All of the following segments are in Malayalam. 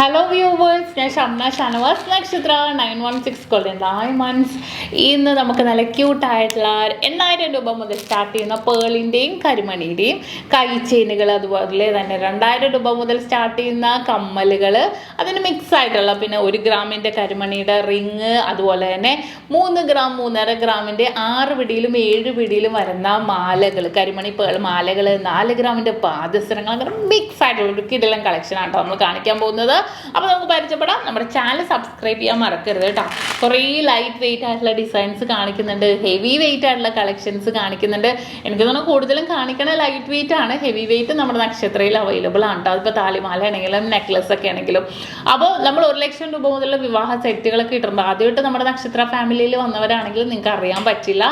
Hello viewers, ഞാൻ ഷംന ഷാനവാസ് നക്ഷത്ര 916 golden diamonds. ഇന്ന് നമുക്ക് നല്ല ക്യൂട്ടായിട്ടുള്ള 8000 രൂപ മുതൽ സ്റ്റാർട്ട് ചെയ്യുന്ന പേളിൻ്റെയും കരിമണിയുടെയും കൈ ചെയിനുകൾ, അതുപോലെ തന്നെ 2000 രൂപ മുതൽ സ്റ്റാർട്ട് ചെയ്യുന്ന കമ്മലുകൾ, അതിന് മിക്സ് ആയിട്ടുള്ള പിന്നെ 1 ഗ്രാമിൻ്റെ കരിമണിയുടെ റിങ്, അതുപോലെ തന്നെ 3 ഗ്രാം 3.5 ഗ്രാമിൻ്റെ 6 പിടിയിലും 7 പിടിയിലും വരുന്ന മാലകൾ, കരിമണി പേൾ മാലകൾ, 4 ഗ്രാമിൻ്റെ പാദസരങ്ങൾ, അങ്ങനെ മിക്സ് ആയിട്ടുള്ള ഒരു കിടിലൻ കളക്ഷൻ ആണ് നമ്മൾ കാണിക്കാൻ പോകുന്നത്. അപ്പോൾ നമുക്ക് പരിചയപ്പെടാം. നമ്മുടെ ചാനൽ സബ്സ്ക്രൈബ് ചെയ്യാൻ മറക്കരുത് കേട്ടോ. കുറേ ലൈറ്റ് വെയിറ്റ് ആയിട്ടുള്ള ഡിസൈൻസ് കാണിക്കുന്നുണ്ട്, ഹെവി വെയിറ്റ് ആയിട്ടുള്ള കളക്ഷൻസ് കാണിക്കുന്നുണ്ട്. എനിക്ക് തോന്നുന്നു കൂടുതലും കാണിക്കണ ലൈറ്റ് വെയിറ്റ് ആണ്. ഹെവി വെയിറ്റ് നമ്മുടെ നക്ഷത്രയിൽ അവൈലബിൾ ആണ് കേട്ടോ. അതിപ്പോൾ താലിമാല ആണെങ്കിലും നെക്ലസ് ഒക്കെ ആണെങ്കിലും. അപ്പോൾ നമ്മൾ 1 ലക്ഷം രൂപ മുതലുള്ള വിവാഹ സെറ്റുകളൊക്കെ ഇട്ടിട്ടുണ്ട്. ആദ്യമായിട്ട് നമ്മുടെ നക്ഷത്ര ഫാമിലിയിൽ വന്നവരാണെങ്കിൽ നിങ്ങൾക്ക് അറിയാൻ പറ്റില്ല.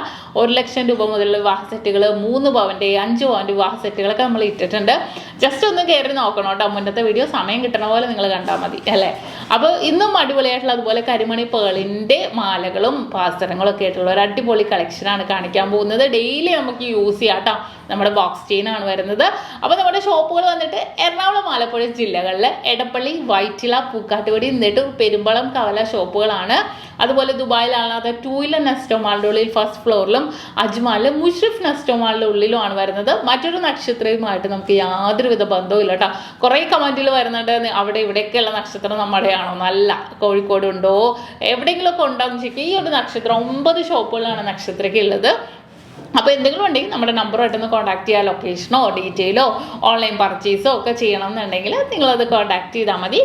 1 ലക്ഷം രൂപ മുതലുള്ള വിവാഹ സെറ്റുകൾ, 3 പവൻ്റെ 5 പവൻ്റെ വിവാഹ സെറ്റുകളൊക്കെ നമ്മൾ ഇട്ടിട്ടുണ്ട്. ജസ്റ്റ് ഒന്ന് കയറി നോക്കണം കേട്ടോ. മുന്നത്തെ വീഡിയോ സമയം കിട്ടണ പോലെ നിങ്ങൾ കണ്ടാൽ മതി അല്ലേ. അപ്പോൾ ഇന്നും അടിപൊളിയായിട്ടുള്ള അതുപോലെ കരിമണി പേളിൻ്റെ മാലകളും പാസ്തരങ്ങളും ഒക്കെ ആയിട്ടുള്ള ഒരു അടിപൊളി കളക്ഷനാണ് കാണിക്കാൻ പോകുന്നത്. ഡെയിലി നമുക്ക് യൂസ് ചെയ്യാം കേട്ടോ. നമ്മുടെ ബോക്സ് ചെയിൻ ആണ് വരുന്നത്. അപ്പോൾ നമ്മുടെ ഷോപ്പുകൾ വന്നിട്ട് എറണാകുളം, ആലപ്പുഴ ജില്ലകളിൽ എടപ്പള്ളി, വൈറ്റില, പൂക്കാട്ടുപടി, നെട്ടൂർ, പെരുമ്പളം, കവല ഷോപ്പുകളാണ്. അതുപോലെ ദുബായിലാണത് ടൂയില നെസ്റ്റോ മാളിൻ്റെ ഉള്ളിൽ ഫസ്റ്റ് ഫ്ലോറിലും, അജ്മാലിൽ മുഷ്രിഫ് നെസ്റ്റോ മാളിൻ്റെ ഉള്ളിലുമാണ് വരുന്നത്. മറ്റൊരു നക്ഷത്രവുമായിട്ട് നമുക്ക് യാതൊരുവിധ ബന്ധവും ഇല്ല കേട്ടോ. കുറേ കമൻറ്റിൽ വരുന്നുണ്ട് അവിടെ ഇവിടെയൊക്കെയുള്ള നക്ഷത്രം നമ്മുടെയാണോ, നല്ല കോഴിക്കോട് ഉണ്ടോ, എവിടെയെങ്കിലുമൊക്കെ ഉണ്ടോയെന്ന് ചോദിക്കുക. ഈ ഒരു നക്ഷത്രം 9 ഷോപ്പുകളാണ് നക്ഷത്രയ്ക്ക് ഉള്ളത്. അപ്പോൾ എന്തെങ്കിലും ഉണ്ടെങ്കിൽ നമ്മുടെ നമ്പറുമായിട്ടൊന്ന് കോൺടാക്ട് ചെയ്യുക. ലൊക്കേഷനോ ഡീറ്റെയിലോ ഓൺലൈൻ പർച്ചേസോ ഒക്കെ ചെയ്യണം എന്നുണ്ടെങ്കിൽ നിങ്ങളത് കോൺടാക്ട് ചെയ്താൽ മതി.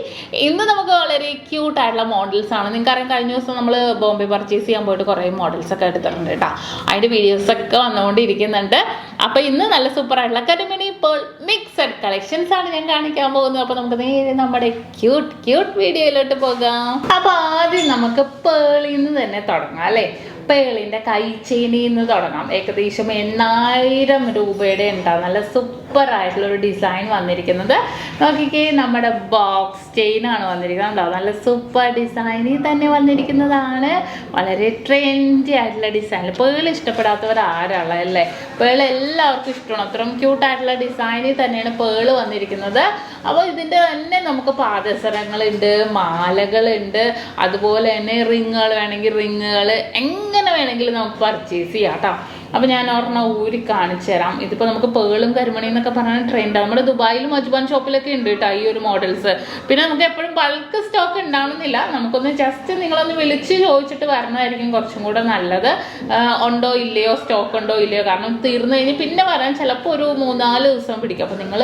ഇന്ന് നമുക്ക് വളരെ ക്യൂട്ടായിട്ടുള്ള മോഡൽസാണ്. നിങ്ങൾക്കറിയാം, കഴിഞ്ഞ ദിവസം നമ്മൾ ബോംബെ പർച്ചേസ് ചെയ്യാൻ പോയിട്ട് കുറേ മോഡൽസൊക്കെ എടുത്തിട്ടുണ്ട് കേട്ടോ. അതിൻ്റെ വീഡിയോസൊക്കെ വന്നുകൊണ്ടിരിക്കുന്നുണ്ട്. അപ്പോൾ ഇന്ന് നല്ല സൂപ്പറായിട്ടുള്ള കരിമണി പേൾ മിക്സഡ് കളക്ഷൻസ് ആണ് ഞാൻ കാണിക്കാൻ പോകുന്നത്. അപ്പോൾ നമുക്ക് നേരെ നമ്മുടെ ക്യൂട്ട് വീഡിയോയിലോട്ട് പോകാം. അപ്പോൾ ആദ്യം നമുക്ക് പേളിൽ നിന്ന് തന്നെ തുടങ്ങാം അല്ലേ. പേളിൻ്റെ കൈ ചെയിനിൽ നിന്ന് തുടങ്ങാം. ഏകദേശം 8000 രൂപയുടെ ഉണ്ടാവും. നല്ല സൂപ്പറായിട്ടുള്ളൊരു ഡിസൈൻ വന്നിരിക്കുന്നത്. നോക്കിക്കേ, നമ്മുടെ ബോക്സ് ചെയിനാണ് വന്നിരിക്കുന്നത്. ഉണ്ടാവും നല്ല സൂപ്പർ ഡിസൈനിൽ തന്നെ വന്നിരിക്കുന്നതാണ്. വളരെ ട്രെൻഡി ആയിട്ടുള്ള ഡിസൈനിൽ. പേൾ ഇഷ്ടപ്പെടാത്തവർ ആരാളെ അല്ലേ. പേൾ എല്ലാവർക്കും ഇഷ്ടമാണ്. അത്രയും ക്യൂട്ടായിട്ടുള്ള ഡിസൈനിൽ തന്നെയാണ് പേൾ വന്നിരിക്കുന്നത്. അപ്പോൾ ഇതിൻ്റെ തന്നെ നമുക്ക് പാദസരങ്ങളുണ്ട്, മാലകളുണ്ട്, അതുപോലെ തന്നെ റിങ്ങുകൾ വേണമെങ്കിൽ റിങ്ങുകൾ, എങ്ങനെ വേണമെങ്കിലും നമുക്ക് പർച്ചേസ് ചെയ്യാം കേട്ടോ. അപ്പോൾ ഞാൻ ഒരെണ്ണം ഊരി കാണിച്ചു തരാം. ഇതിപ്പോൾ നമുക്ക് പേളും കരിമണി എന്നൊക്കെ പറഞ്ഞാൽ ട്രെൻഡാണ്. നമ്മുടെ ദുബായിലും അജ്മാൻ ഷോപ്പിലൊക്കെ ഉണ്ട് കേട്ടോ ഈ ഒരു മോഡൽസ്. പിന്നെ നമുക്ക് എപ്പോഴും ബൾക്ക് സ്റ്റോക്ക് ഉണ്ടാവണമെന്നില്ല. നമുക്കൊന്ന് ജസ്റ്റ് നിങ്ങളൊന്ന് വിളിച്ച് ചോദിച്ചിട്ട് വരണമായിരിക്കും കുറച്ചും കൂടെ നല്ലത്. ഉണ്ടോ ഇല്ലയോ, സ്റ്റോക്ക് ഉണ്ടോ ഇല്ലയോ. കാരണം തീർന്നു കഴിഞ്ഞ് പിന്നെ വരാൻ ചിലപ്പോൾ ഒരു 3-4 ദിവസം പിടിക്കും. അപ്പോൾ നിങ്ങൾ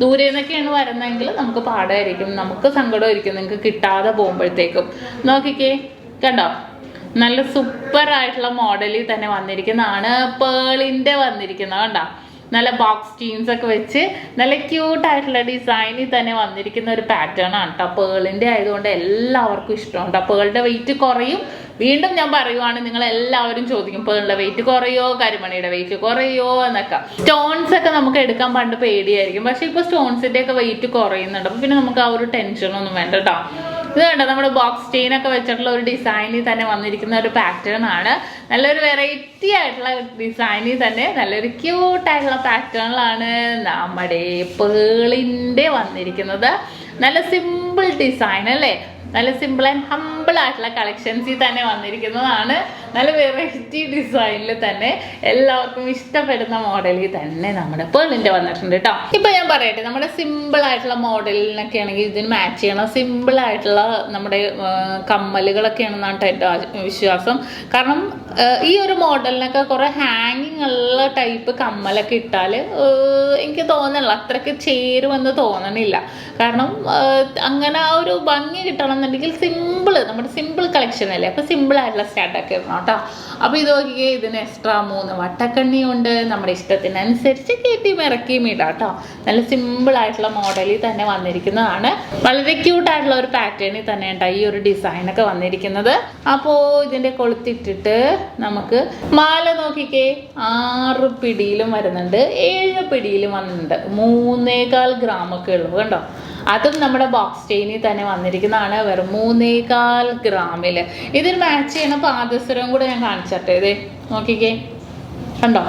ദൂരെ നിന്നൊക്കെയാണ് വരുന്നതെങ്കിൽ നമുക്ക് പാടായിരിക്കും, നമുക്ക് സങ്കടമായിരിക്കും നിങ്ങൾക്ക് കിട്ടാതെ പോകുമ്പോഴത്തേക്കും. നോക്കിക്കേ, കണ്ടോ, നല്ല സൂപ്പറായിട്ടുള്ള മോഡലിൽ തന്നെ വന്നിരിക്കുന്നതാണ്. പേളിൻ്റെ വന്നിരിക്കുന്നത് കണ്ടോ. നല്ല ബോക്സ് ചെയിൻസ് ഒക്കെ വെച്ച് നല്ല ക്യൂട്ടായിട്ടുള്ള ഡിസൈനിൽ തന്നെ വന്നിരിക്കുന്ന ഒരു പാറ്റേൺ ആണ് കേട്ടോ. പേളിൻ്റെ ആയതുകൊണ്ട് എല്ലാവർക്കും ഇഷ്ടമാണ് കേട്ടോ. പേളിൻ്റെ വെയിറ്റ് കുറയും. വീണ്ടും ഞാൻ പറയുവാണ്, നിങ്ങൾ എല്ലാവരും ചോദിക്കും പേളിൻ്റെ വെയിറ്റ് കുറയോ, കരിമണിയുടെ വെയിറ്റ് കുറയോ എന്നൊക്കെ. സ്റ്റോൺസ് ഒക്കെ നമുക്ക് എടുക്കാൻ പണ്ട് പേടിയായിരിക്കും, പക്ഷെ ഇപ്പോൾ സ്റ്റോൺസിൻ്റെ ഒക്കെ വെയിറ്റ് കുറയുന്നുണ്ട്. അപ്പോൾ പിന്നെ നമുക്ക് ആ ഒരു ടെൻഷനൊന്നും വേണ്ട കേട്ടോ. ഇത് കണ്ടോ, നമ്മുടെ ബോക്സ് ചെയിൻ ഒക്കെ വെച്ചിട്ടുള്ള ഒരു ഡിസൈനിൽ തന്നെ വന്നിരിക്കുന്ന ഒരു പാറ്റേൺ ആണ്. നല്ലൊരു വെറൈറ്റി ആയിട്ടുള്ള ഡിസൈനിൽ തന്നെ നല്ലൊരു ക്യൂട്ടായിട്ടുള്ള പാറ്റേണിലാണ് നമ്മുടെ പേളിൻ്റെ വന്നിരിക്കുന്നത്. നല്ല സിമ്പിൾ ഡിസൈൻ അല്ലേ. നല്ല സിമ്പിൾ ആൻഡ് ഹമ്പിൾ ആയിട്ടുള്ള കളക്ഷൻസിൽ തന്നെ വന്നിരിക്കുന്നതാണ്. നല്ല വെറൈറ്റി ഡിസൈനിൽ തന്നെ എല്ലാവർക്കും ഇഷ്ടപ്പെടുന്ന മോഡലിൽ തന്നെ നമ്മുടെ പേളിൻ്റെ വന്നിട്ടുണ്ട് കേട്ടോ. ഇപ്പം ഞാൻ പറയട്ടെ, നമ്മുടെ സിമ്പിൾ ആയിട്ടുള്ള മോഡലിനൊക്കെ ആണെങ്കിൽ ഇതിന് മാച്ച് ചെയ്യണം. സിമ്പിൾ ആയിട്ടുള്ള നമ്മുടെ കമ്മലുകളൊക്കെയാണെന്നാണ് എൻ്റെ വിശ്വാസം. കാരണം ഈ ഒരു മോഡലിനൊക്കെ കുറേ ഹാങ്ങിങ് ഉള്ള ടൈപ്പ് കമ്മലൊക്കെ ഇട്ടാൽ എനിക്ക് തോന്നണില്ല അത്രയ്ക്ക് ചേരുമെന്ന് തോന്നണില്ല. കാരണം അങ്ങനെ ആ ഒരു ഭംഗി കിട്ടണം എന്നുണ്ടെങ്കിൽ സിമ്പിൾ, നമ്മുടെ സിമ്പിൾ കളക്ഷൻ അല്ലേ. അപ്പോൾ സിമ്പിളായിട്ടുള്ള സ്റ്റാർട്ടൊക്കെ ഇടണം കേട്ടോ. അപ്പോൾ ഇത് നോക്കിയേ, ഇതിന് എക്സ്ട്രാ 3 വട്ടക്കണ്ണിയുണ്ട്. നമ്മുടെ ഇഷ്ടത്തിനനുസരിച്ച് കയറ്റിയും ഇറക്കിയും ഇടാം കേട്ടോ. നല്ല സിമ്പിളായിട്ടുള്ള മോഡലിൽ തന്നെ വന്നിരിക്കുന്നതാണ്. വളരെ ക്യൂട്ടായിട്ടുള്ള ഒരു പാറ്റേണിൽ തന്നെ ഉണ്ടായി ഈ ഒരു ഡിസൈനൊക്കെ വന്നിരിക്കുന്നത്. അപ്പോൾ ഇതിൻ്റെ കൊളുത്തിട്ടിട്ട് നമുക്ക് മാല നോക്കിക്കേ, 6 പിടിയിലും വരുന്നുണ്ട്, 7 പിടിയിലും വന്നിട്ടുണ്ട്. 3.25 ഗ്രാമൊക്കെ ഉള്ളൂ കണ്ടോ. അതും നമ്മുടെ ബോക്സ് ചെയിനിൽ തന്നെ വന്നിരിക്കുന്നതാണ്. വെറും 3.25 ഗ്രാമിൽ. ഇതിന് മാച്ച് ചെയ്യുന്ന പാദസരവും കൂടെ ഞാൻ കാണിച്ചട്ടെ. ഇതേ നോക്കിക്കേ, കണ്ടോ,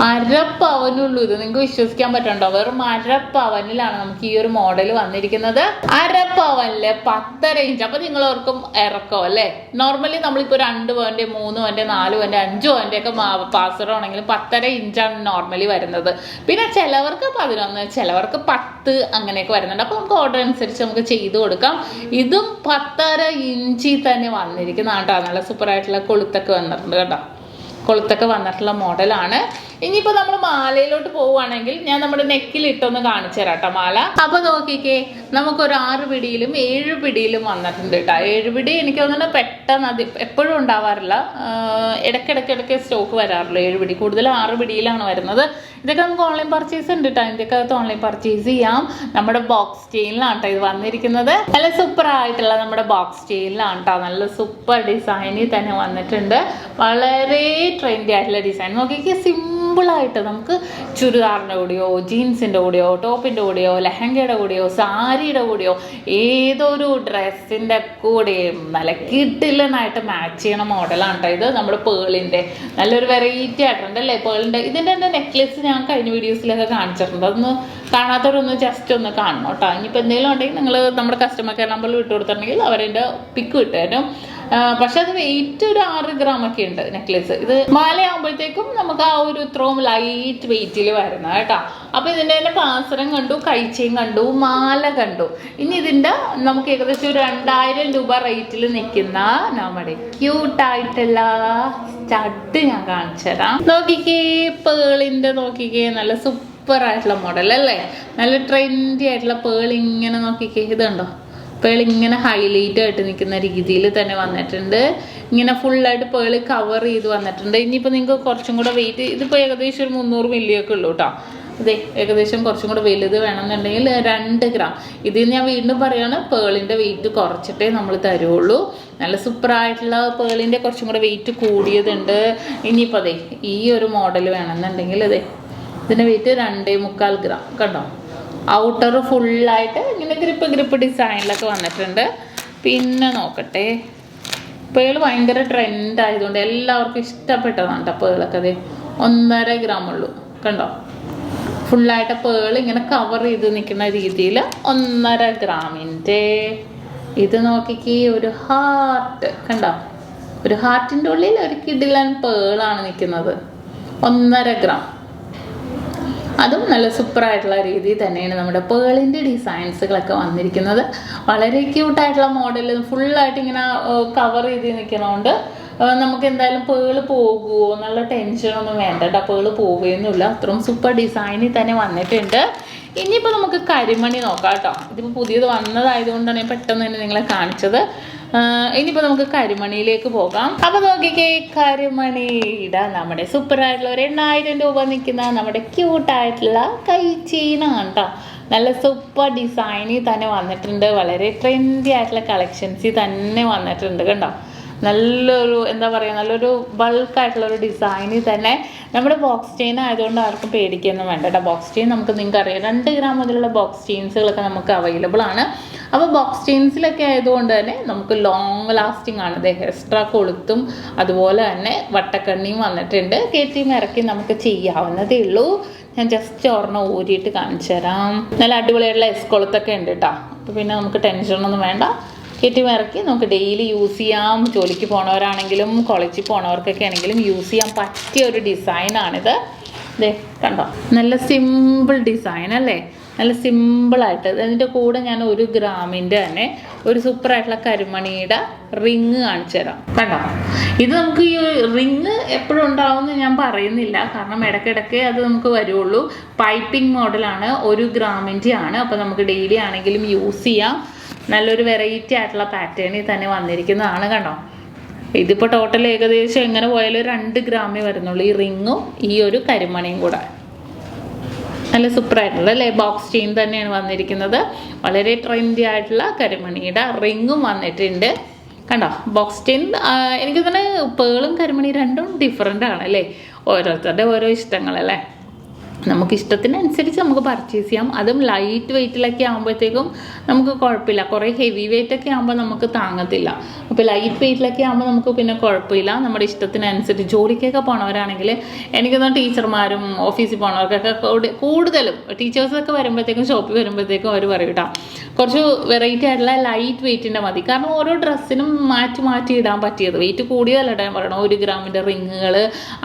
അരപ്പവനുള്ളൂ. ഇത് നിങ്ങൾക്ക് വിശ്വസിക്കാൻ പറ്റണ്ടോ? വെറും അരപ്പവനിലാണ് നമുക്ക് ഈ ഒരു മോഡൽ വന്നിരിക്കുന്നത്. അരപ്പവനില് 10.5 ഇഞ്ച്. അപ്പൊ നിങ്ങൾ ഓർക്കും ഇറക്കം അല്ലേ? നോർമലി നമ്മളിപ്പോ 2 പവന്റെ 3 പവന്റെ 4 പവന്റെ 5 പവന്റെ ഒക്കെ പാസറാണെങ്കിൽ 10.5 ഇഞ്ചാണ് നോർമലി വരുന്നത്. പിന്നെ ചിലവർക്ക് 11, ചിലവർക്ക് 10 അങ്ങനെയൊക്കെ വരുന്നുണ്ട്. അപ്പൊ നമുക്ക് ഓർഡർ അനുസരിച്ച് നമുക്ക് ചെയ്ത് കൊടുക്കാം. ഇതും 10.5 ഇഞ്ചിൽ തന്നെ വന്നിരിക്കുന്നതാണ് കേട്ടോ. നല്ല സൂപ്പറായിട്ടുള്ള കൊളുത്തൊക്കെ വന്നിട്ടുണ്ട് കേട്ടോ. കൊളുത്തൊക്കെ വന്നിട്ടുള്ള മോഡലാണ്. ഇനിയിപ്പോൾ നമ്മൾ മാലയിലോട്ട് പോവുകയാണെങ്കിൽ ഞാൻ നമ്മുടെ നെക്കിലിട്ടൊന്ന് കാണിച്ചു തരാം കേട്ടോ മാല. അപ്പൊ നോക്കിക്കേ, നമുക്കൊരു 6 പിടിയിലും 7 പിടിയിലും വന്നിട്ടുണ്ട് കേട്ടോ. 7 പിടി എനിക്ക് തോന്നുന്നു പെട്ടെന്ന് അത് എപ്പോഴും ഉണ്ടാവാറില്ല, ഇടയ്ക്കിടയ്ക്ക് സ്റ്റോക്ക് വരാറില്ല. 7 പിടി കൂടുതൽ 6 പിടിയിലാണ് വരുന്നത്. ഇതൊക്കെ നമുക്ക് ഓൺലൈൻ പർച്ചേസ് ഉണ്ട് കേട്ടോ. ഇതിൻ്റെയൊക്കെ അകത്ത് ഓൺലൈൻ പർച്ചേസ് ചെയ്യാം. നമ്മുടെ ബോക്സ് ചെയിനിലാണ് കേട്ടോ ഇത് വന്നിരിക്കുന്നത്. നല്ല സൂപ്പർ ആയിട്ടുള്ള നമ്മുടെ ബോക്സ് ചെയിനിലാണ് കേട്ടോ. നല്ല സൂപ്പർ ഡിസൈനിൽ തന്നെ വന്നിട്ടുണ്ട്. വളരെ ട്രെൻഡി ആയിട്ടുള്ള ഡിസൈൻ. നോക്കിക്കേ, സിമ്പിളായിട്ട് നമുക്ക് ചുരിദാറിൻ്റെ കൂടെയോ ജീൻസിൻ്റെ കൂടെയോ ടോപ്പിൻ്റെ കൂടെയോ ലെഹങ്കയുടെ കൂടെയോ സാരിയുടെ കൂടെയോ ഏതൊരു ഡ്രസ്സിൻ്റെ കൂടെയും നല്ല കിടിലനായിട്ട് മാച്ച് ചെയ്യണ മോഡലാണ് കേട്ടോ ഇത്. നമ്മുടെ പേളിൻ്റെ നല്ലൊരു വെറൈറ്റി ആയിട്ടുണ്ട് അല്ലേ പേളിൻ്റെ. ഇതിൻ്റെ തന്നെ നെക്ലേസ് ഞാൻ കഴിഞ്ഞ വീഡിയോസിലൊക്കെ കാണിച്ചിട്ടുണ്ട്. അതൊന്ന് കാണാത്തവരൊന്ന് ജസ്റ്റ് ഒന്ന് കാണണം കേട്ടോ. ഇനിയിപ്പോൾ എന്തെങ്കിലും ഉണ്ടെങ്കിൽ നിങ്ങൾ നമ്മുടെ കസ്റ്റമർ കെയർ നമ്പറിൽ വിട്ടു കൊടുത്തിട്ടുണ്ടെങ്കിൽ അവരെൻ്റെ പിക്ക് വിട്ടുതരും. പക്ഷെ അത് വെയിറ്റ് ഒരു 6 ഗ്രാം ഒക്കെ ഉണ്ട് നെക്ലേസ്. ഇത് മാലയാകുമ്പോഴത്തേക്കും നമുക്ക് ആ ഒരു ഇത്രയും ലൈറ്റ് വെയിറ്റിൽ വരുന്നത് കേട്ടോ. അപ്പോൾ ഇതിൻ്റെ തന്നെ പാസരം കണ്ടു, കൈച്ചയും കണ്ടു, മാല കണ്ടു. ഇനി ഇതിൻ്റെ നമുക്ക് ഏകദേശം ഒരു 2000 രൂപ റേറ്റിൽ നിൽക്കുന്ന നമ്മുടെ ക്യൂട്ടായിട്ടുള്ള സ്റ്റഡ് ഞാൻ കാണിച്ചു തരാം. നോക്കിക്കേ, പേളിൻ്റെ നോക്കിക്കേ, നല്ല സൂപ്പർ ആയിട്ടുള്ള മോഡൽ അല്ലേ? നല്ല ട്രെൻഡി ആയിട്ടുള്ള പേൾ. ഇങ്ങനെ നോക്കിക്കേ, ഇതുണ്ടോ പേൾ ഇങ്ങനെ ഹൈലൈറ്റ് ആയിട്ട് നിൽക്കുന്ന രീതിയിൽ തന്നെ വന്നിട്ടുണ്ട്. ഇങ്ങനെ ഫുള്ളായിട്ട് പേൾ കവർ ചെയ്ത് വന്നിട്ടുണ്ട്. ഇനിയിപ്പോൾ നിങ്ങൾക്ക് കുറച്ചും കൂടെ വെയിറ്റ്, ഇതിപ്പോൾ ഏകദേശം ഒരു 300 മില്ലിയൊക്കെ ഉള്ളൂ കേട്ടോ. അതെ, ഏകദേശം കുറച്ചും കൂടെ വലുത് വേണമെന്നുണ്ടെങ്കിൽ 2 ഗ്രാം. ഇത് ഞാൻ വീണ്ടും പറയുകയാണ്, പേളിൻ്റെ വെയിറ്റ് കുറച്ചിട്ടേ നമ്മൾ തരുള്ളൂ. നല്ല സൂപ്പറായിട്ടുള്ള പേളിൻ്റെ കുറച്ചും കൂടെ വെയിറ്റ് കൂടിയതുണ്ട്. ഇനിയിപ്പോൾ അതെ ഈ ഒരു മോഡൽ വേണമെന്നുണ്ടെങ്കിൽ അതെ ഇതിൻ്റെ വെയിറ്റ് 2.25 ഗ്രാം കണ്ടോ. ഔട്ടർ ഫുള്ളായിട്ട് ഇങ്ങനെ ഗ്രിപ്പ് ഡിസൈനിലൊക്കെ വന്നിട്ടുണ്ട്. പിന്നെ നോക്കട്ടെ, പേൾ ഭയങ്കര ട്രെൻഡ് ആയതുകൊണ്ട് എല്ലാവർക്കും ഇഷ്ടപ്പെട്ടതാണ് കേട്ടോ പേളൊക്കെ. അതെ 1.5 ഗ്രാം ഉള്ളൂ കണ്ടോ. ഫുള്ളായിട്ട് പേൾ ഇങ്ങനെ കവർ ചെയ്ത് നിൽക്കുന്ന രീതിയിൽ 1.5 ഗ്രാമിൻ്റെ. ഇത് നോക്കിക്ക്, ഒരു ഹാർട്ട് കണ്ടോ. ഒരു ഹാർട്ടിൻ്റെ ഉള്ളിൽ ഒരു കിടിലൻ പേളാണ് നിൽക്കുന്നത്. 1.5 ഗ്രാം. അതും നല്ല സൂപ്പറായിട്ടുള്ള രീതിയിൽ തന്നെയാണ് നമ്മുടെ പേളിൻ്റെ ഡിസൈൻസുകളൊക്കെ വന്നിരിക്കുന്നത്. വളരെ ക്യൂട്ടായിട്ടുള്ള മോഡൽ, ഫുള്ളായിട്ട് ഇങ്ങനെ കവർ ചെയ്ത് നിൽക്കുന്നതുകൊണ്ട് നമുക്ക് എന്തായാലും പേള് പോകുമോ എന്നുള്ള ടെൻഷനൊന്നും വേണ്ട കേട്ടോ. പേള് പോവുകയൊന്നുമില്ല. അത്രയും സൂപ്പർ ഡിസൈനിൽ തന്നെ വന്നിട്ടുണ്ട്. ഇനിയിപ്പോൾ നമുക്ക് കരിമണി നോക്കാം കേട്ടോ. ഇതിപ്പോൾ പുതിയത് വന്നതായതുകൊണ്ടാണ് ഞാൻ പെട്ടെന്ന് തന്നെ നിങ്ങളെ കാണിച്ചത്. ഇനിയിപ്പോൾ നമുക്ക് കരിമണിയിലേക്ക് പോകാം. അപ്പോൾ നോക്കിക്കേ, കരിമണിയുടെ നമ്മുടെ സൂപ്പറായിട്ടുള്ള ഒരു 8000 രൂപ നിൽക്കുന്ന നമ്മുടെ ക്യൂട്ടായിട്ടുള്ള കൈ ചെയിനാണ് കേട്ടോ. നല്ല സൂപ്പർ ഡിസൈനിൽ തന്നെ വന്നിട്ടുണ്ട്. വളരെ ട്രെൻഡി ആയിട്ടുള്ള കളക്ഷൻസിൽ തന്നെ വന്നിട്ടുണ്ട് കണ്ടോ. നല്ലൊരു എന്താ പറയുക, നല്ലൊരു ബൾക്കായിട്ടുള്ളൊരു ഡിസൈനിൽ തന്നെ. നമ്മുടെ ബോക്സ് ചെയിൻ ആയതുകൊണ്ട് ആർക്കും പേടിക്കൊന്നും വേണ്ട കേട്ടോ. ബോക്സ് ചെയിൻ നമുക്ക് നിങ്ങൾക്ക് അറിയാം 2 ഗ്രാം മുതലുള്ള ബോക്സ് ചെയിൻസുകളൊക്കെ നമുക്ക് അവൈലബിൾ ആണ്. അപ്പോൾ ബോക്സ് ചെയിൻസിലൊക്കെ ആയതുകൊണ്ട് തന്നെ നമുക്ക് ലോങ് ലാസ്റ്റിംഗ് ആണ്. ഇത് എക്സ്ട്രാ കൊളുത്തും അതുപോലെ തന്നെ വട്ടക്കണ്ണിയും വന്നിട്ടുണ്ട്. കയറ്റിയും ഇറക്കി നമുക്ക് ചെയ്യാവുന്നതേ ഉള്ളൂ. ഞാൻ ജസ്റ്റ് ഒരെണ്ണം ഊരിയിട്ട് കാണിച്ചു തരാം. നല്ല അടിപൊളിയായിട്ടുള്ള കൊളുത്തൊക്കെ ഉണ്ട് കേട്ടോ. അപ്പോൾ പിന്നെ നമുക്ക് ടെൻഷനൊന്നും വേണ്ട. കയറ്റി ഇറക്കി നമുക്ക് ഡെയിലി യൂസ് ചെയ്യാം. ജോലിക്ക് പോണവരാണെങ്കിലും കോളേജിൽ പോണവർക്കൊക്കെ ആണെങ്കിലും യൂസ് ചെയ്യാൻ പറ്റിയ ഒരു ഡിസൈനാണിത്. ഇതേ കണ്ടോ, നല്ല സിമ്പിൾ ഡിസൈൻ അല്ലേ? നല്ല സിമ്പിളായിട്ട്. അതിൻ്റെ കൂടെ ഞാൻ 1 ഗ്രാമിൻ്റെ തന്നെ ഒരു സൂപ്പറായിട്ടുള്ള കരിമണിയുടെ റിങ് കാണിച്ചു തരാം കണ്ടോ. ഇത് നമുക്ക് ഈ റിങ് എപ്പോഴും ഉണ്ടാവുമെന്ന് ഞാൻ പറയുന്നില്ല, കാരണം ഇടയ്ക്കിടയ്ക്ക് അത് നമുക്ക് വരുള്ളൂ. പൈപ്പിംഗ് മോഡലാണ്, 1 ഗ്രാമിൻ്റെ ആണ്. അപ്പോൾ നമുക്ക് ഡെയിലി ആണെങ്കിലും യൂസ് ചെയ്യാം. നല്ലൊരു വെറൈറ്റി ആയിട്ടുള്ള പാറ്റേണിൽ തന്നെ വന്നിരിക്കുന്നതാണ് കണ്ടോ. ഇതിപ്പോൾ ടോട്ടൽ ഏകദേശം എങ്ങനെ പോയാലും 2 ഗ്രാമേ വരുന്നുള്ളൂ, ഈ റിങ്ങും ഈ ഒരു കരിമണിയും കൂടെ. നല്ല സൂപ്പറായിട്ടുള്ള അല്ലേ, ബോക്സ് ചെയിൻ തന്നെയാണ് വന്നിരിക്കുന്നത്. വളരെ ട്രെൻഡി ആയിട്ടുള്ള കരിമണിയുടെ റിങ്ങും വന്നിട്ടുണ്ട് കണ്ടോ. ബോക്സ് ചെയിൻ എനിക്ക് തന്നെ പേളും കരിമണി രണ്ടും ഡിഫറെൻ്റ് ആണ് അല്ലേ, ഓരോരുത്തരുടെ ഓരോ ഇഷ്ടങ്ങളല്ലേ. നമുക്ക് ഇഷ്ടത്തിനനുസരിച്ച് നമുക്ക് പർച്ചേസ് ചെയ്യാം. അതും ലൈറ്റ് വെയ്റ്റിലൊക്കെ ആകുമ്പോഴത്തേക്കും നമുക്ക് കുഴപ്പമില്ല. കുറേ ഹെവി വെയ്റ്റ് ഒക്കെ ആകുമ്പോൾ നമുക്ക് താങ്ങത്തില്ല. അപ്പോൾ ലൈറ്റ് വെയ്റ്റിലൊക്കെ ആകുമ്പോൾ നമുക്ക് പിന്നെ കുഴപ്പമില്ല. നമ്മുടെ ഇഷ്ടത്തിനനുസരിച്ച് ജോലിക്കൊക്കെ പോണവരാണെങ്കിൽ എനിക്കൊന്ന് ടീച്ചർമാരും ഓഫീസിൽ പോണവർക്കൊക്കെ കൂടുതലും ടീച്ചേഴ്സൊക്കെ വരുമ്പോഴത്തേക്കും ഷോപ്പിൽ വരുമ്പോഴത്തേക്കും അവർ പറയും കേട്ടോ, കുറച്ച് വെറൈറ്റി ആയിട്ടുള്ള ലൈറ്റ് വെയ്റ്റിൻ്റെ മതി. കാരണം ഓരോ ഡ്രസ്സിനും മാറ്റി മാറ്റി ഇടാൻ പറ്റിയത്, വെയിറ്റ് കൂടിയതല്ല ഇടാൻ പറയണം. 1 ഗ്രാമിൻ്റെ റിങ്ങുകൾ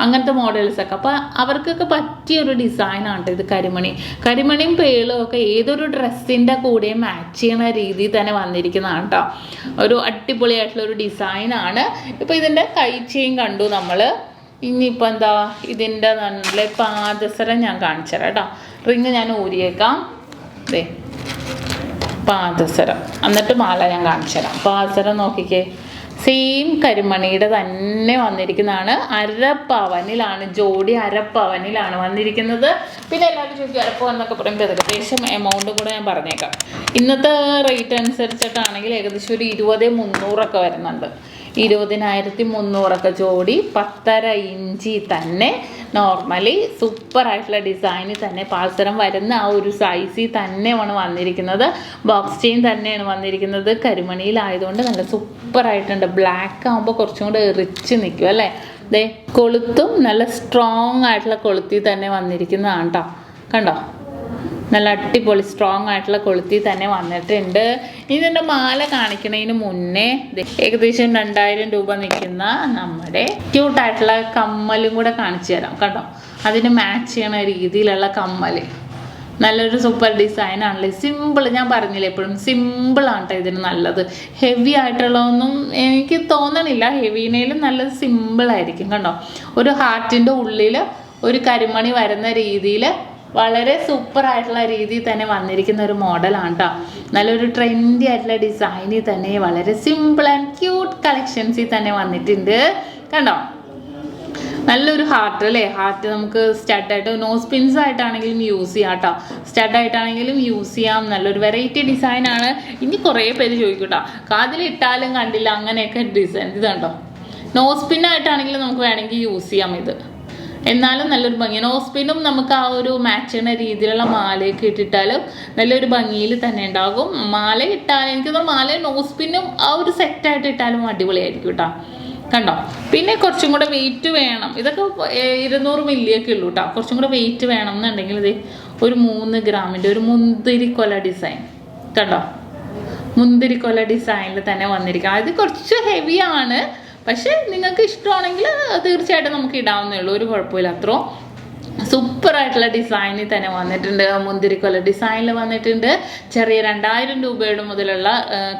അങ്ങനത്തെ മോഡൽസൊക്കെ. അപ്പോൾ അവർക്കൊക്കെ പറ്റിയൊരു ഡിസൈനാണ് ഇത് കരിമണിയും പേളും ഒക്കെ ഏതൊരു ഡ്രസ്സിൻ്റെ കൂടെ മാച്ച് ചെയ്യണ രീതിയിൽ തന്നെ വന്നിരിക്കുന്നതാണ് കേട്ടോ. ഒരു അടിപൊളിയായിട്ടുള്ള ഒരു ഡിസൈനാണ്. ഇപ്പോൾ ഇതിൻ്റെ കൈച്ചെയിൻ കണ്ടു നമ്മൾ. ഇനിയിപ്പോൾ എന്താ ഇതിൻ്റെ നല്ല പാദസരം ഞാൻ കാണിച്ചു തരാം കേട്ടോ. റിങ് ഞാൻ ഊരിയേക്കാം. ദേ പാദസരം, എന്നിട്ട് മാല ഞാൻ കാണിച്ചു തരാം. പാദസരം നോക്കിക്കേ, സെയിം കരിമണിയുടെ തന്നെ വന്നിരിക്കുന്നതാണ്. 1/2 പവനിലാണ്, ജോഡി 1/2 പവനിലാണ് വന്നിരിക്കുന്നത്. പിന്നെ എല്ലാവരും ചോദിക്കും 1/2 പവൻ എന്നൊക്കെ പറയുമ്പോൾ ഏകദേശം എമൗണ്ട് കൂടെ ഞാൻ പറഞ്ഞേക്കാം. ഇന്നത്തെ റേറ്റ് അനുസരിച്ചിട്ടാണെങ്കിൽ ഏകദേശം ഒരു 20,300 വരുന്നുണ്ട്. 20,300 ജോഡി 10.5 ഇഞ്ചി തന്നെ നോർമലി സൂപ്പറായിട്ടുള്ള ഡിസൈനിൽ തന്നെ പാൽസരം വരുന്ന ആ ഒരു സൈസിൽ തന്നെയാണ് വന്നിരിക്കുന്നത്. ബോക്സ് ചെയിൻ തന്നെയാണ് വന്നിരിക്കുന്നത്. കരിമണിയിലായതുകൊണ്ട് നല്ല സൂപ്പറായിട്ടുണ്ട്. ബ്ലാക്ക് ആകുമ്പോൾ കുറച്ചും കൂടെ റിച്ച് നിൽക്കും അല്ലേ. ദേ കൊളുത്തും നല്ല സ്ട്രോങ് ആയിട്ടുള്ള കൊളുത്തിൽ തന്നെ വന്നിരിക്കുന്നതാണ് കേട്ടോ. കണ്ടോ, നല്ല അടിപൊളി സ്ട്രോങ് ആയിട്ടുള്ള കൊളുത്തി തന്നെ വന്നിട്ടുണ്ട്. ഇതിൻ്റെ മാല കാണിക്കുന്നതിന് മുന്നേ ഏകദേശം 2000 രൂപ നിൽക്കുന്ന നമ്മുടെ ക്യൂട്ടായിട്ടുള്ള കമ്മലും കൂടെ കാണിച്ചു തരാം. കണ്ടോ, അതിന് മാച്ച് ചെയ്യണ രീതിയിലുള്ള കമ്മൽ നല്ലൊരു സൂപ്പർ ഡിസൈനാണല്ലേ. സിമ്പിൾ, ഞാൻ പറഞ്ഞില്ലേ എപ്പോഴും സിമ്പിളാണ് കേട്ടോ ഇതിന് നല്ലത്. ഹെവി ആയിട്ടുള്ളതൊന്നും എനിക്ക് തോന്നണില്ല. ഹെവിനേലും നല്ലത് സിമ്പിളായിരിക്കും. കണ്ടോ, ഒരു ഹാർട്ടിൻ്റെ ഉള്ളിൽ ഒരു കരിമണി വരുന്ന രീതിയിൽ വളരെ സൂപ്പറായിട്ടുള്ള രീതിയിൽ തന്നെ വന്നിരിക്കുന്ന ഒരു മോഡലാണ് കേട്ടോ. നല്ലൊരു ട്രെൻഡി ആയിട്ടുള്ള ഡിസൈനിൽ തന്നെ വളരെ സിമ്പിൾ ആൻഡ് ക്യൂട്ട് കളക്ഷൻസിൽ തന്നെ വന്നിട്ടുണ്ട്. കണ്ടോ, നല്ലൊരു ഹാർട്ട് അല്ലേ. ഹാർട്ട് നമുക്ക് സ്റ്റഡായിട്ട് നോസ് പിൻസ് ആയിട്ടാണെങ്കിലും യൂസ് ചെയ്യാം കേട്ടോ. സ്റ്റഡായിട്ടാണെങ്കിലും യൂസ് ചെയ്യാം. നല്ലൊരു വെറൈറ്റി ഡിസൈനാണ്. ഇനി കുറേ പേര് ചോദിക്കും കേട്ടോ, കാതിലിട്ടാലും കണ്ടില്ല അങ്ങനെയൊക്കെ ഡിസൈൻ. ഇത് കണ്ടോ, നോസ് പിന്നായിട്ടാണെങ്കിലും നമുക്ക് വേണമെങ്കിൽ യൂസ് ചെയ്യാം. ഇത് എന്നാലും നല്ലൊരു ഭംഗി. നോസ് പിന്നും നമുക്ക് ആ ഒരു മാച്ച് ചെയ്യുന്ന രീതിയിലുള്ള മാലയൊക്കെ ഇട്ടിട്ടാലും നല്ലൊരു ഭംഗിയിൽ തന്നെ ഉണ്ടാകും. മാല ഇട്ടാലും എനിക്ക് തോന്നുന്നു മാല നോസ് പിന്നും ആ ഒരു സെറ്റായിട്ട് ഇട്ടാലും അടിപൊളിയായിരിക്കും കേട്ടോ. കണ്ടോ, പിന്നെ കുറച്ചും കൂടെ വെയിറ്റ് വേണം. ഇതൊക്കെ 200 മില്ലിയൊക്കെ ഉള്ളൂ കേട്ടോ. കുറച്ചും കൂടെ വെയിറ്റ് വേണം എന്നുണ്ടെങ്കിൽ ഇത് ഒരു 3 ഗ്രാമിൻ്റെ ഒരു മുന്തിരിക്കൊല ഡിസൈൻ. കണ്ടോ, മുന്തിരിക്കൊല ഡിസൈനിൽ തന്നെ വന്നിരിക്കുക. അത് കുറച്ച് ഹെവിയാണ്, പക്ഷെ നിങ്ങൾക്ക് ഇഷ്ടമാണെങ്കിൽ തീർച്ചയായിട്ടും നമുക്ക് ഇടാവുന്നേ ഉള്ളൂ. ഒരു കുഴപ്പമില്ല. അത്രയും സൂപ്പറായിട്ടുള്ള ഡിസൈനിൽ തന്നെ വന്നിട്ടുണ്ട്. മുന്തിരിക്കൊല ഡിസൈനിൽ വന്നിട്ടുണ്ട്. ചെറിയ 2000 രൂപയുടെ മുതലുള്ള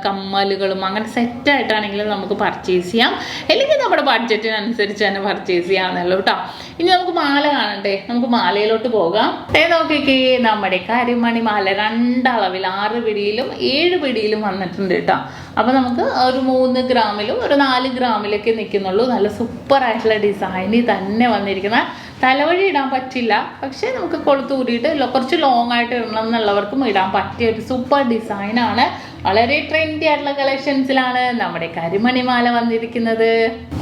കമ്മലുകളും അങ്ങനെ സെറ്റായിട്ടാണെങ്കിലും നമുക്ക് പർച്ചേസ് ചെയ്യാം. അല്ലെങ്കിൽ നമ്മുടെ ബഡ്ജറ്റിനനുസരിച്ച് തന്നെ പർച്ചേസ് ചെയ്യാമെന്നുള്ളൂ കേട്ടോ. ഇനി നമുക്ക് മാല കാണണ്ടേ, നമുക്ക് മാലയിലോട്ട് പോകാം. നോക്കിക്കേ, നമ്മുടെ കരിമണി മാല 2 അളവിൽ 6 പിടിയിലും 7 പിടിയിലും വന്നിട്ടുണ്ട് കേട്ടോ. അപ്പോൾ നമുക്ക് ഒരു 3 ഗ്രാമിലും ഒരു 4 ഗ്രാമിലൊക്കെ നിൽക്കുന്നുള്ളൂ. നല്ല സൂപ്പറായിട്ടുള്ള ഡിസൈനിൽ തന്നെ വന്നിരിക്കുന്ന, തലവഴി ഇടാൻ പറ്റില്ല, പക്ഷേ നമുക്ക് കൊളുത്ത് കൂടിയിട്ട് കുറച്ച് ലോങ് ആയിട്ട് ഇടണം എന്നുള്ളവർക്കും ഇടാൻ പറ്റിയ ഒരു സൂപ്പർ ഡിസൈനാണ്. വളരെ ട്രെൻഡി ആയിട്ടുള്ള കളക്ഷൻസിലാണ് നമ്മുടെ കരിമണിമാല വന്നിരിക്കുന്നത്.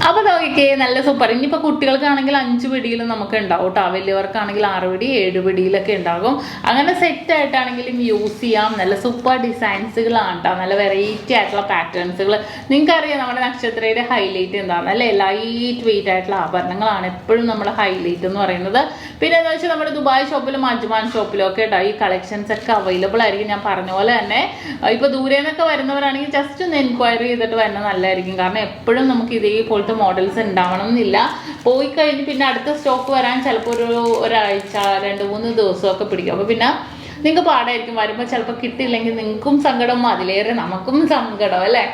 അപ്പോൾ നോക്കിക്കേ, നല്ല സൂപ്പർ. ഇനിയിപ്പോൾ കുട്ടികൾക്കാണെങ്കിൽ 5 പിടിയിലും നമുക്ക് ഉണ്ടാവും കേട്ടോ. വലിയവർക്കാണെങ്കിൽ 6 പിടി 7 പിടിയിലൊക്കെ ഉണ്ടാകും. അങ്ങനെ സെറ്റായിട്ടാണെങ്കിലും യൂസ് ചെയ്യാം. നല്ല സൂപ്പർ ഡിസൈൻസുകളാണ് കേട്ടോ. നല്ല വെറൈറ്റി ആയിട്ടുള്ള പാറ്റേൺസുകൾ. നിങ്ങൾക്കറിയാം നമ്മുടെ നക്ഷത്രയുടെ ഹൈലൈറ്റ് എന്താണെന്ന് അല്ലേ. ലൈറ്റ് വെയിറ്റ് ആയിട്ടുള്ള ആഭരണങ്ങളാണ് എപ്പോഴും നമ്മുടെ ഹൈലൈറ്റ് എന്ന് പറയുന്നത്. പിന്നെ എന്താ വെച്ചാൽ നമ്മുടെ ദുബായ് ഷോപ്പിലും അജ്മാൻ ഷോപ്പിലും ഒക്കെ കേട്ടോ ഈ കളക്ഷൻസ് ഒക്കെ അവൈലബിൾ ആയിരിക്കും. ഞാൻ പറഞ്ഞ പോലെ തന്നെ ഇപ്പോൾ ദൂരെ നിന്നൊക്കെ വരുന്നവരാണെങ്കിൽ ജസ്റ്റ് ഒന്ന് എൻക്വയറി ചെയ്തിട്ട് വരുന്നത് നല്ലതായിരിക്കും. കാരണം എപ്പോഴും നമുക്ക് ഇതേപോലത്തെ മോഡൽസ് ഉണ്ടാവണം എന്നില്ല. പോയി കഴിഞ്ഞ് പിന്നെ അടുത്ത സ്റ്റോക്ക് വരാൻ ചിലപ്പോൾ ഒരാഴ്ച 2-3 ദിവസമൊക്കെ പിടിക്കും. അപ്പോൾ പിന്നെ നിങ്ങൾക്ക് പാടായിരിക്കും. വരുമ്പോൾ ചിലപ്പോൾ കിട്ടിയില്ലെങ്കിൽ നിങ്ങൾക്കും സങ്കടം, അതിലേറെ നമുക്കും സങ്കടം അല്ലേ.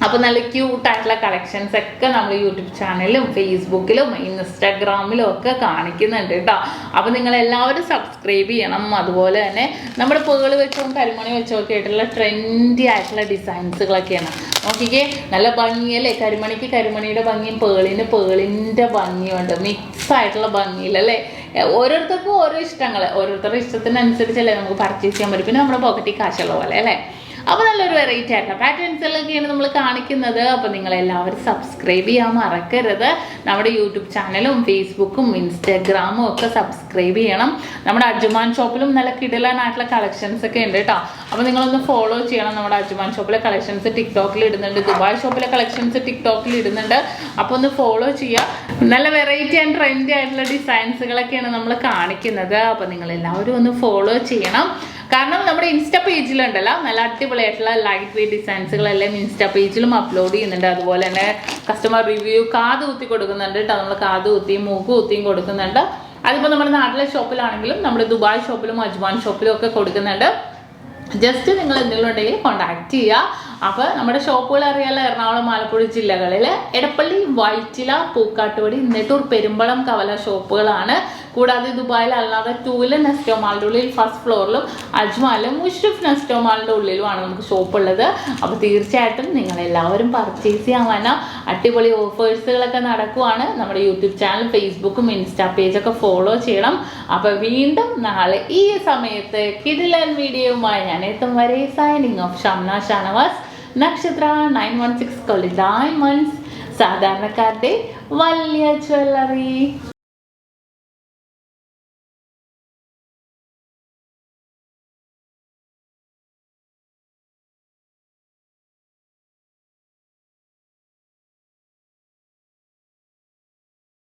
അപ്പോൾ നല്ല ക്യൂട്ടായിട്ടുള്ള കളക്ഷൻസ് ഒക്കെ നമ്മൾ യൂട്യൂബ് ചാനലിലും ഫേസ്ബുക്കിലും ഇൻസ്റ്റാഗ്രാമിലും ഒക്കെ കാണിക്കുന്നുണ്ട് കേട്ടോ. അപ്പോൾ നിങ്ങളെല്ലാവരും സബ്സ്ക്രൈബ് ചെയ്യണം. അതുപോലെ തന്നെ നമ്മുടെ പേള് വെച്ചും കരിമണി വെച്ചും ഒക്കെ ആയിട്ടുള്ള ട്രെൻഡി ആയിട്ടുള്ള ഡിസൈൻസുകളൊക്കെയാണ്. നോക്കിക്കേ, നല്ല ഭംഗിയല്ലേ. കരിമണിക്ക് കരിമണിയുടെ ഭംഗിയും പേളിൻ്റെ ഭംഗിയുണ്ട്. മിക്സ് ആയിട്ടുള്ള ഭംഗിയിലല്ലേ. ഓരോരുത്തർക്കും ഓരോ ഇഷ്ടങ്ങൾ, ഓരോരുത്തരുടെ ഇഷ്ടത്തിനനുസരിച്ചല്ലേ നമുക്ക് പർച്ചേസ് ചെയ്യാൻ പറ്റും. പിന്നെ നമ്മുടെ പോക്കറ്റിൽ കാശുള്ള പോലെ അല്ലേ. അപ്പോൾ നല്ലൊരു വെറൈറ്റി ആയിട്ടുള്ള പാറ്റേൺസിലൊക്കെയാണ് നമ്മൾ കാണിക്കുന്നത്. അപ്പോൾ നിങ്ങളെല്ലാവരും സബ്സ്ക്രൈബ് ചെയ്യാൻ മറക്കരുത്. നമ്മുടെ യൂട്യൂബ് ചാനലും ഫേസ്ബുക്കും ഇൻസ്റ്റാഗ്രാമും ഒക്കെ സബ്സ്ക്രൈബ് ചെയ്യണം. നമ്മുടെ അജ്മാൻ ഷോപ്പിലും നല്ല കിടിലനായിട്ടുള്ള കളക്ഷൻസ് ഒക്കെ ഉണ്ട് കേട്ടോ. അപ്പോൾ നിങ്ങളൊന്ന് ഫോളോ ചെയ്യണം. നമ്മുടെ അജ്മാൻ ഷോപ്പിലെ കളക്ഷൻസ് ടിക്ടോക്കിൽ ഇടുന്നുണ്ട്, ദുബായ് ഷോപ്പിലെ കളക്ഷൻസ് ടിക്ടോക്കിൽ ഇടുന്നുണ്ട്. അപ്പോൾ ഒന്ന് ഫോളോ ചെയ്യുക. നല്ല വെറൈറ്റി ആൻഡ് ട്രെൻഡി ആയിട്ടുള്ള ഡിസൈൻസുകളൊക്കെയാണ് നമ്മൾ കാണിക്കുന്നത്. അപ്പോൾ നിങ്ങളെല്ലാവരും ഒന്ന് ഫോളോ ചെയ്യണം. കാരണം നമ്മുടെ ഇൻസ്റ്റ പേജിലുണ്ടല്ലോ നല്ല അടിപൊളിയായിട്ടുള്ള ലൈറ്റ് വെയ്റ്റ് ഡിസൈൻസുകളെല്ലാം ഇൻസ്റ്റ പേജിലും അപ്ലോഡ് ചെയ്യുന്നുണ്ട്. അതുപോലെ തന്നെ കസ്റ്റമർ റിവ്യൂ കാത് കുത്തി കൊടുക്കുന്നുണ്ട് കേട്ടോ. നമ്മൾ കാത് കുത്തിയും മൂക്ക് കുത്തിയും കൊടുക്കുന്നുണ്ട്. അതിപ്പോൾ നമ്മുടെ നാട്ടിലെ ഷോപ്പിലാണെങ്കിലും നമ്മുടെ ദുബായ് ഷോപ്പിലും അജ്മാൻ ഷോപ്പിലും ഒക്കെ കൊടുക്കുന്നുണ്ട്. ജസ്റ്റ് നിങ്ങൾ എന്തെങ്കിലും ഉണ്ടെങ്കിൽ കോൺടാക്ട് ചെയ്യുക. അപ്പോൾ നമ്മുടെ ഷോപ്പുകൾ അറിയാലോ, എറണാകുളം ആലപ്പുഴ ജില്ലകളിൽ എടപ്പള്ളി, വൈറ്റില, പൂക്കാട്ടുപടി, നെട്ടൂർ, പെരുമ്പളം, കവല ഷോപ്പുകളാണ്. കൂടാതെ ദുബായിൽ അല്ലാതെ ടൂല് നെസ്റ്റോ മാളിൻ്റെ ഉള്ളിൽ ഫസ്റ്റ് ഫ്ലോറിലും അജ്മാലും മുഷ്രിഫ് നെസ്റ്റോ മാളിൻ്റെ ഉള്ളിലുമാണ് നമുക്ക് ഷോപ്പ് ഉള്ളത്. അപ്പോൾ തീർച്ചയായിട്ടും നിങ്ങളെല്ലാവരും പർച്ചേസ് ചെയ്യാൻ വന്ന അടിപൊളി ഓഫേഴ്സുകളൊക്കെ നടക്കുവാണ്. നമ്മുടെ യൂട്യൂബ് ചാനൽ, ഫേസ്ബുക്കും ഇൻസ്റ്റാ പേജൊക്കെ ഫോളോ ചെയ്യണം. അപ്പോൾ വീണ്ടും നാളെ ഈ സമയത്ത് കിടിലൻ വീഡിയോയുമായി ഞാൻ എത്തും വരെ സൈനിങ് ഓഫ് ഷംന ഷാനവാസ്, നക്ഷത്ര 916 ഡയമണ്ട്സ്, സാധാരണക്കാരുടെ വലിയ ജ്വല്ലറി.